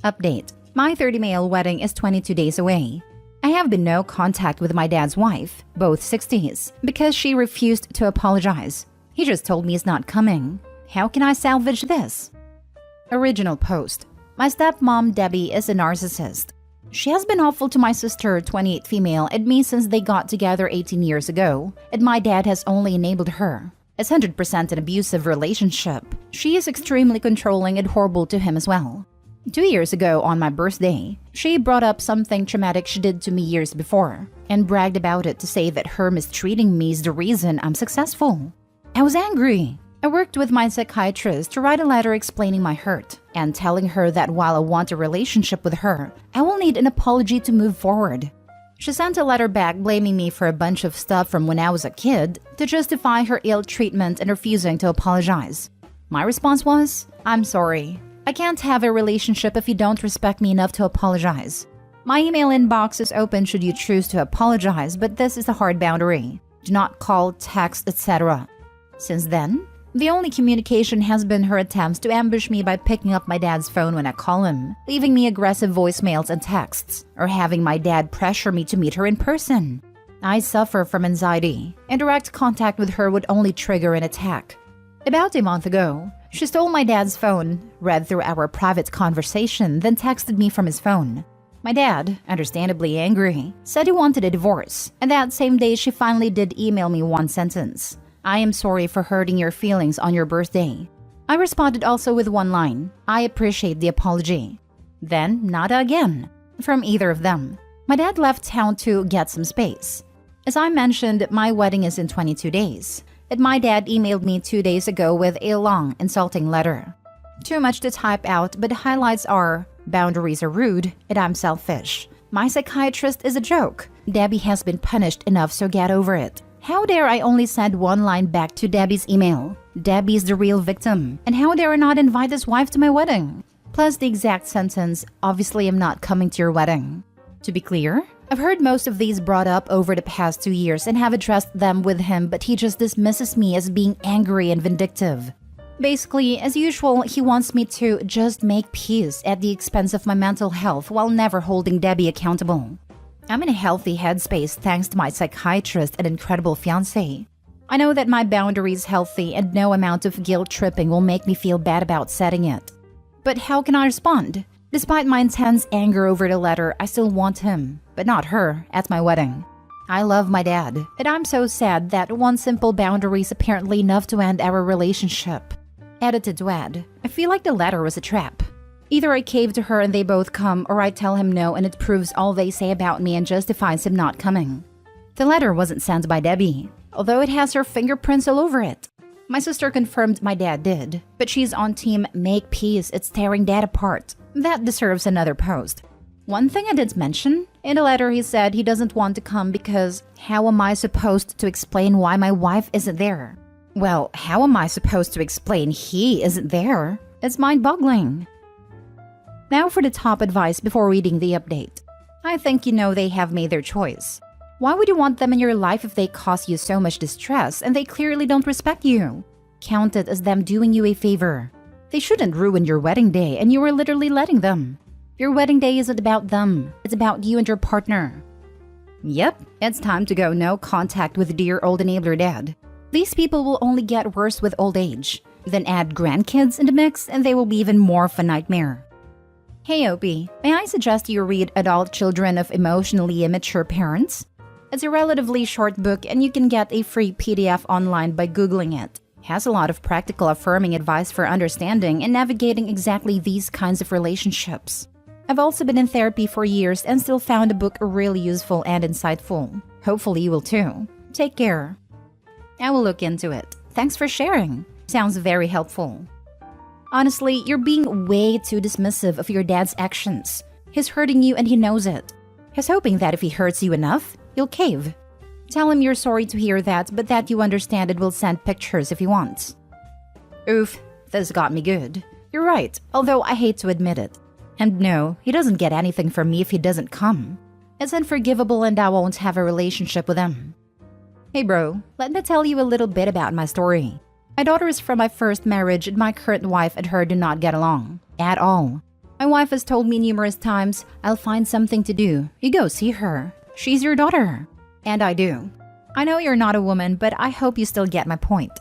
Update. My 30 male wedding is 22 days away. I have been no contact with my dad's wife, both 60s, because she refused to apologize. He just told me he's not coming. How can I salvage this? Original post. My stepmom, Debbie, is a narcissist. She has been awful to my sister, 28 female, and me since they got together 18 years ago, and my dad has only enabled her. It's 100% an abusive relationship. She is extremely controlling and horrible to him as well. 2 years ago on my birthday, she brought up something traumatic she did to me years before and bragged about it to say that her mistreating me is the reason I'm successful. I was angry. I worked with my psychiatrist to write a letter explaining my hurt and telling her that while I want a relationship with her, I will need an apology to move forward. She sent a letter back blaming me for a bunch of stuff from when I was a kid to justify her ill treatment and refusing to apologize. My response was, I'm sorry. I can't have a relationship if you don't respect me enough to apologize. My email inbox is open should you choose to apologize, but this is a hard boundary. Do not call, text, etc. Since then, the only communication has been her attempts to ambush me by picking up my dad's phone when I call him, leaving me aggressive voicemails and texts, or having my dad pressure me to meet her in person. I suffer from anxiety, and direct contact with her would only trigger an attack. About a month ago, she stole my dad's phone, read through our private conversation, then texted me from his phone. My dad, understandably angry, said he wanted a divorce, and that same day she finally did email me one sentence. I am sorry for hurting your feelings on your birthday. I responded also with one line, I appreciate the apology. Then, nada again, from either of them. My dad left town to get some space. As I mentioned, my wedding is in 22 days. And my dad emailed me 2 days ago with a long, insulting letter. Too much to type out, but the highlights are, boundaries are rude, and I'm selfish. My psychiatrist is a joke. Debbie has been punished enough, so get over it. How dare I only send one line back to Debbie's email? Debbie's the real victim. And how dare I not invite his wife to my wedding? Plus the exact sentence, obviously I'm not coming to your wedding. To be clear, I've heard most of these brought up over the past 2 years and have addressed them with him, but he just dismisses me as being angry and vindictive. Basically, as usual, he wants me to just make peace at the expense of my mental health while never holding Debbie accountable. I'm in a healthy headspace thanks to my psychiatrist and incredible fiancé. I know that my boundary is healthy and no amount of guilt tripping will make me feel bad about setting it. But how can I respond? Despite my intense anger over the letter, I still want him, but not her, at my wedding. I love my dad, and I'm so sad that one simple boundary is apparently enough to end our relationship. Edited to add, I feel like the letter was a trap. Either I cave to her and they both come, or I tell him no and it proves all they say about me and justifies him not coming. The letter wasn't sent by Debbie, although it has her fingerprints all over it. My sister confirmed my dad did, but she's on team make peace, it's tearing dad apart. That deserves another post. One thing I did mention, in the letter he said he doesn't want to come because how am I supposed to explain why my wife isn't there? Well, how am I supposed to explain he isn't there? It's mind-boggling. Now for the top advice before reading the update. I think you know they have made their choice. Why would you want them in your life if they cause you so much distress and they clearly don't respect you? Count it as them doing you a favor. They shouldn't ruin your wedding day and you are literally letting them. Your wedding day isn't about them, it's about you and your partner. Yep, it's time to go no contact with dear old enabler dad. These people will only get worse with old age. Then add grandkids in the mix and they will be even more of a nightmare. Hey Opie, may I suggest you read Adult Children of Emotionally Immature Parents? It's a relatively short book and you can get a free PDF online by Googling it. It has a lot of practical affirming advice for understanding and navigating exactly these kinds of relationships. I've also been in therapy for years and still found the book really useful and insightful. Hopefully you will too. Take care. I will look into it. Thanks for sharing. Sounds very helpful. Honestly, you're being way too dismissive of your dad's actions. He's hurting you and he knows it. He's hoping that if he hurts you enough, you'll cave. Tell him you're sorry to hear that, but that you understand and will send pictures if he wants. Oof, this got me good. You're right, although I hate to admit it. And no, he doesn't get anything from me if he doesn't come. It's unforgivable and I won't have a relationship with him. Hey bro, let me tell you a little bit about my story. My daughter is from my first marriage and my current wife and her do not get along. At all. My wife has told me numerous times, I'll find something to do. You go see her. She's your daughter. And I do. I know you're not a woman, but I hope you still get my point.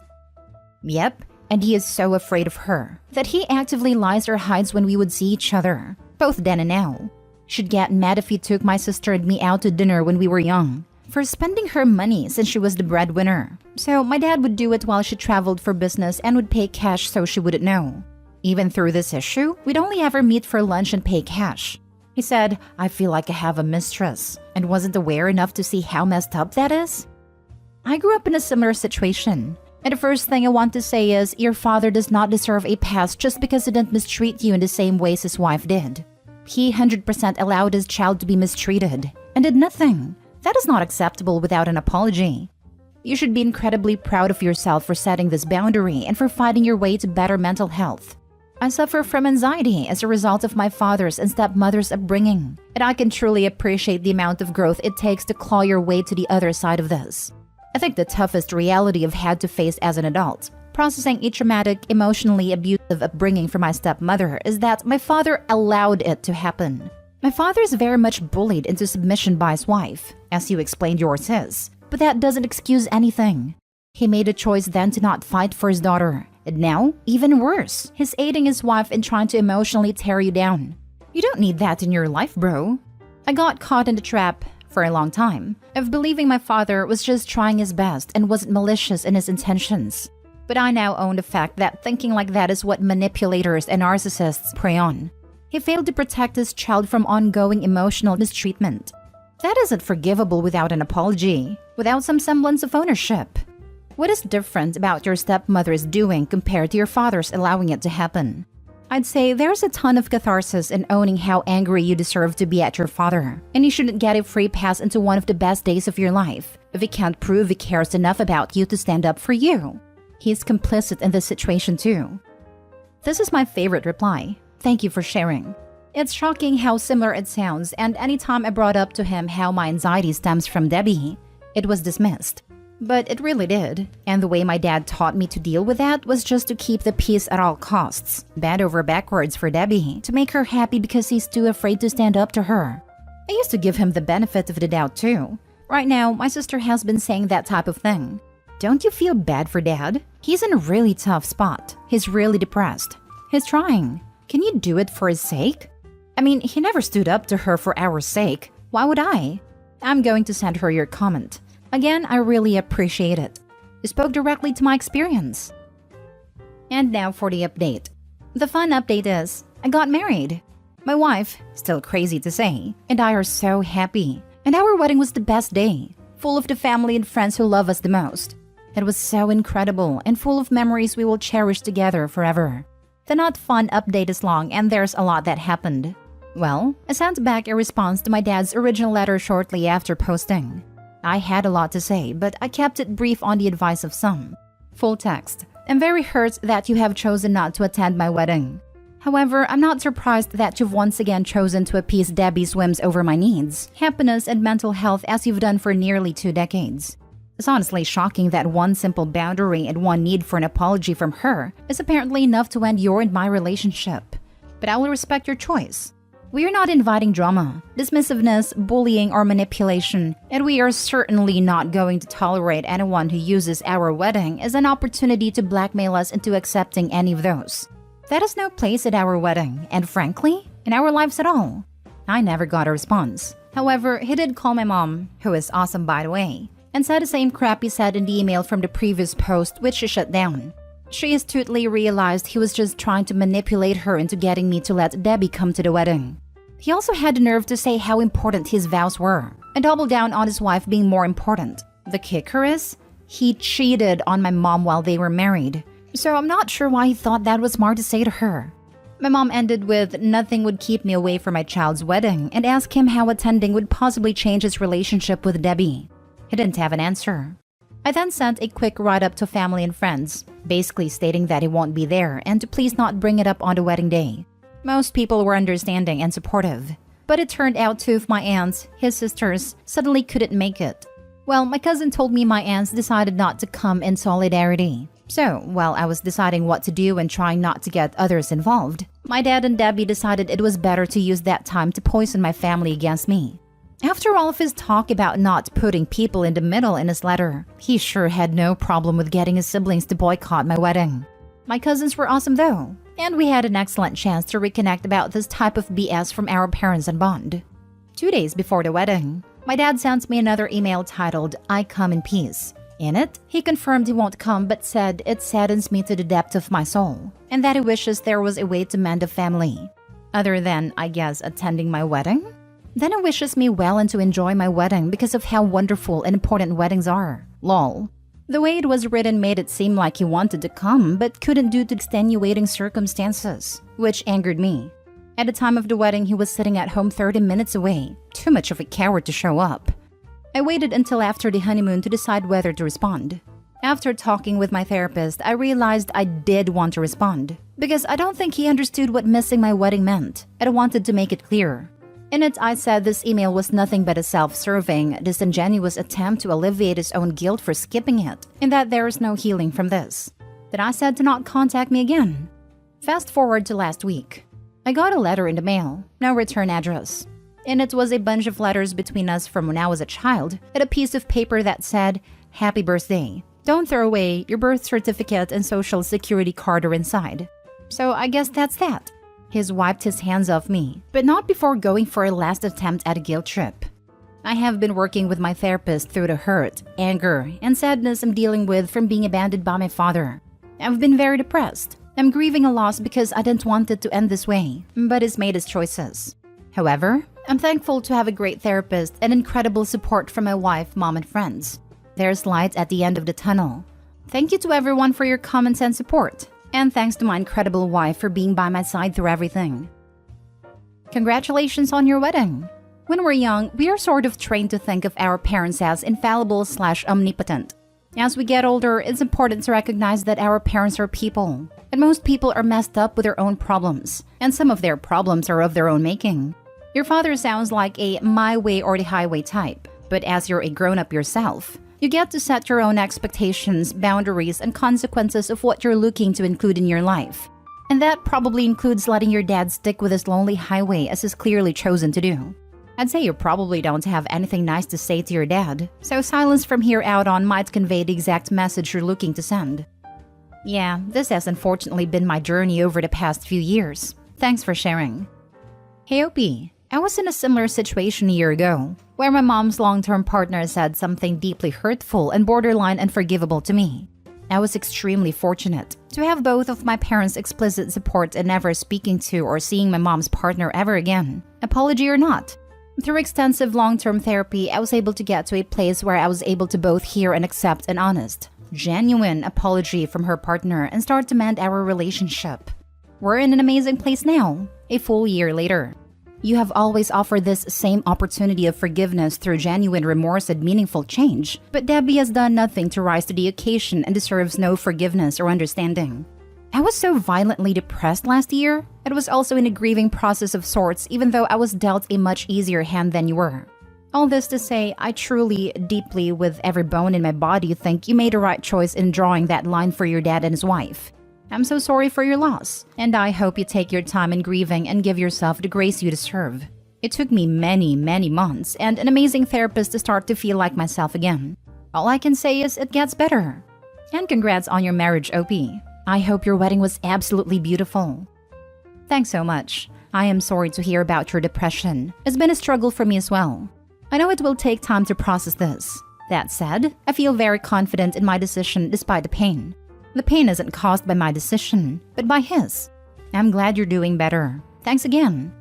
Yep, and he is so afraid of her that he actively lies or hides when we would see each other, both then and now. She'd get mad if he took my sister and me out to dinner when we were young, for spending her money since she was the breadwinner. So my dad would do it while she traveled for business and would pay cash so she wouldn't know. Even through this issue, we'd only ever meet for lunch and pay cash. He said, I feel like I have a mistress, and wasn't aware enough to see how messed up that is. I grew up in a similar situation. And the first thing I want to say is, your father does not deserve a pass just because he didn't mistreat you in the same ways his wife did. He 100% allowed his child to be mistreated and did nothing. That is not acceptable without an apology. You should be incredibly proud of yourself for setting this boundary and for fighting your way to better mental health. I suffer from anxiety as a result of my father's and stepmother's upbringing, and I can truly appreciate the amount of growth it takes to claw your way to the other side of this. I think the toughest reality I've had to face as an adult, processing a traumatic, emotionally abusive upbringing from my stepmother, is that my father allowed it to happen. My father is very much bullied into submission by his wife, as you explained yours is, but that doesn't excuse anything. He made a choice then to not fight for his daughter, and now, even worse, he's aiding his wife in trying to emotionally tear you down. You don't need that in your life, bro. I got caught in the trap, for a long time, of believing my father was just trying his best and wasn't malicious in his intentions. But I now own the fact that thinking like that is what manipulators and narcissists prey on. He failed to protect his child from ongoing emotional mistreatment. That isn't forgivable without an apology, without some semblance of ownership. What is different about your stepmother's doing compared to your father's allowing it to happen? I'd say there's a ton of catharsis in owning how angry you deserve to be at your father, and you shouldn't get a free pass into one of the best days of your life if he can't prove he cares enough about you to stand up for you. He's complicit in this situation too. This is my favorite reply. Thank you for sharing. It's shocking how similar it sounds, and anytime I brought up to him how my anxiety stems from Debbie, it was dismissed. But it really did, and the way my dad taught me to deal with that was just to keep the peace at all costs, bend over backwards for Debbie, to make her happy because he's too afraid to stand up to her. I used to give him the benefit of the doubt too. Right now, my sister has been saying that type of thing. Don't you feel bad for Dad? He's in a really tough spot. He's really depressed. He's trying. Can you do it for his sake? I mean, he never stood up to her for our sake. Why would I? I'm going to send her your comment. Again, I really appreciate it. You spoke directly to my experience. And now for the update. The fun update is, I got married. My wife, still crazy to say, and I are so happy. And our wedding was the best day, full of the family and friends who love us the most. It was so incredible and full of memories we will cherish together forever. The not fun update is long and there's a lot that happened. Well, I sent back a response to my dad's original letter shortly after posting. I had a lot to say, but I kept it brief on the advice of some. Full text. I'm very hurt that you have chosen not to attend my wedding. However, I'm not surprised that you've once again chosen to appease Debbie's whims over my needs, happiness, and mental health as you've done for nearly 2 decades. It's honestly shocking that one simple boundary and one need for an apology from her is apparently enough to end your and my relationship. But I will respect your choice. We are not inviting drama, dismissiveness, bullying, or manipulation, and we are certainly not going to tolerate anyone who uses our wedding as an opportunity to blackmail us into accepting any of those. That has no place at our wedding, and frankly, in our lives at all. I never got a response. However, he did call my mom, who is awesome by the way, and said the same crap he said in the email from the previous post, which she shut down. She astutely realized he was just trying to manipulate her into getting me to let Debbie come to the wedding. He also had the nerve to say how important his vows were, and double down on his wife being more important. The kicker is, he cheated on my mom while they were married, so I'm not sure why he thought that was smart to say to her. My mom ended with, nothing would keep me away from my child's wedding, and asked him how attending would possibly change his relationship with Debbie. He didn't have an answer. I then sent a quick write-up to family and friends, basically stating that he won't be there and to please not bring it up on the wedding day. Most people were understanding and supportive, but it turned out 2 of my aunts, his sisters, suddenly couldn't make it. Well, my cousin told me my aunts decided not to come in solidarity. So, while I was deciding what to do and trying not to get others involved, my dad and Debbie decided it was better to use that time to poison my family against me. After all of his talk about not putting people in the middle in his letter, he sure had no problem with getting his siblings to boycott my wedding. My cousins were awesome though, and we had an excellent chance to reconnect about this type of BS from our parents and bond. 2 days before the wedding, my dad sent me another email titled, "I come in peace." In it, he confirmed he won't come but said it saddens me to the depth of my soul, and that he wishes there was a way to mend a family. Other than, I guess, attending my wedding? Then he wishes me well and to enjoy my wedding because of how wonderful and important weddings are. Lol. The way it was written made it seem like he wanted to come but couldn't due to extenuating circumstances, which angered me. At the time of the wedding, he was sitting at home 30 minutes away, too much of a coward to show up. I waited until after the honeymoon to decide whether to respond. After talking with my therapist, I realized I did want to respond, because I don't think he understood what missing my wedding meant, and I wanted to make it clear. In it, I said this email was nothing but a self-serving, disingenuous attempt to alleviate his own guilt for skipping it, and that there is no healing from this. Then I said to not contact me again. Fast forward to last week. I got a letter in the mail, no return address. In it was a bunch of letters between us from when I was a child, and a piece of paper that said, "Happy birthday. Don't throw away, your birth certificate and social security card are inside." So I guess that's that. He's wiped his hands off me, but not before going for a last attempt at a guilt trip. I have been working with my therapist through the hurt, anger, and sadness I'm dealing with from being abandoned by my father. I've been very depressed. I'm grieving a loss because I didn't want it to end this way, but he's made his choices. However, I'm thankful to have a great therapist and incredible support from my wife, mom, and friends. There's light at the end of the tunnel. Thank you to everyone for your comments and support. And thanks to my incredible wife for being by my side through everything. Congratulations on your wedding. When we're young, we are sort of trained to think of our parents as infallible/omnipotent. As we get older, it's important to recognize that our parents are people. And most people are messed up with their own problems. And some of their problems are of their own making. Your father sounds like a my way or the highway type, but as you're a grown-up yourself, you get to set your own expectations, boundaries, and consequences of what you're looking to include in your life. And that probably includes letting your dad stick with his lonely highway as he's clearly chosen to do. I'd say you probably don't have anything nice to say to your dad, so silence from here out on might convey the exact message you're looking to send. Yeah, this has unfortunately been my journey over the past few years. Thanks for sharing. Hey Opie. I was in a similar situation a year ago, where my mom's long-term partner said something deeply hurtful and borderline unforgivable to me. I was extremely fortunate to have both of my parents' explicit support in never speaking to or seeing my mom's partner ever again, apology or not. Through extensive long-term therapy, I was able to get to a place where I was able to both hear and accept an honest, genuine apology from her partner and start to mend our relationship. We're in an amazing place now, a full year later. You have always offered this same opportunity of forgiveness through genuine remorse and meaningful change, but Debbie has done nothing to rise to the occasion and deserves no forgiveness or understanding. I was so violently depressed last year. It was also in a grieving process of sorts, even though I was dealt a much easier hand than you were. All this to say, I truly, deeply, with every bone in my body, think you made the right choice in drawing that line for your dad and his wife. I'm so sorry for your loss, and I hope you take your time in grieving and give yourself the grace you deserve. It took me many, many months and an amazing therapist to start to feel like myself again. All I can say is it gets better. And congrats on your marriage, Opie. I hope your wedding was absolutely beautiful. Thanks so much. I am sorry to hear about your depression. It's been a struggle for me as well. I know it will take time to process this. That said, I feel very confident in my decision despite the pain. The pain isn't caused by my decision, but by his. I'm glad you're doing better. Thanks again.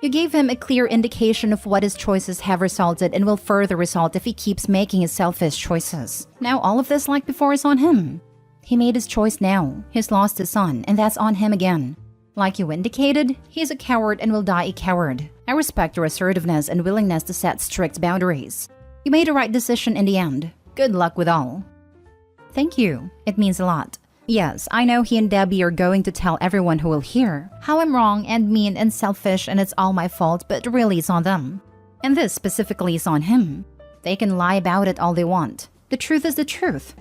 You gave him a clear indication of what his choices have resulted and will further result if he keeps making his selfish choices. Now all of this like before is on him. He made his choice now. He's lost his son, and that's on him again. Like you indicated, he's a coward and will die a coward. I respect your assertiveness and willingness to set strict boundaries. You made the right decision in the end. Good luck with all. Thank you. It means a lot. Yes, I know he and Debbie are going to tell everyone who will hear how I'm wrong and mean and selfish and it's all my fault, but really it's on them. And this specifically is on him. They can lie about it all they want. The truth is the truth.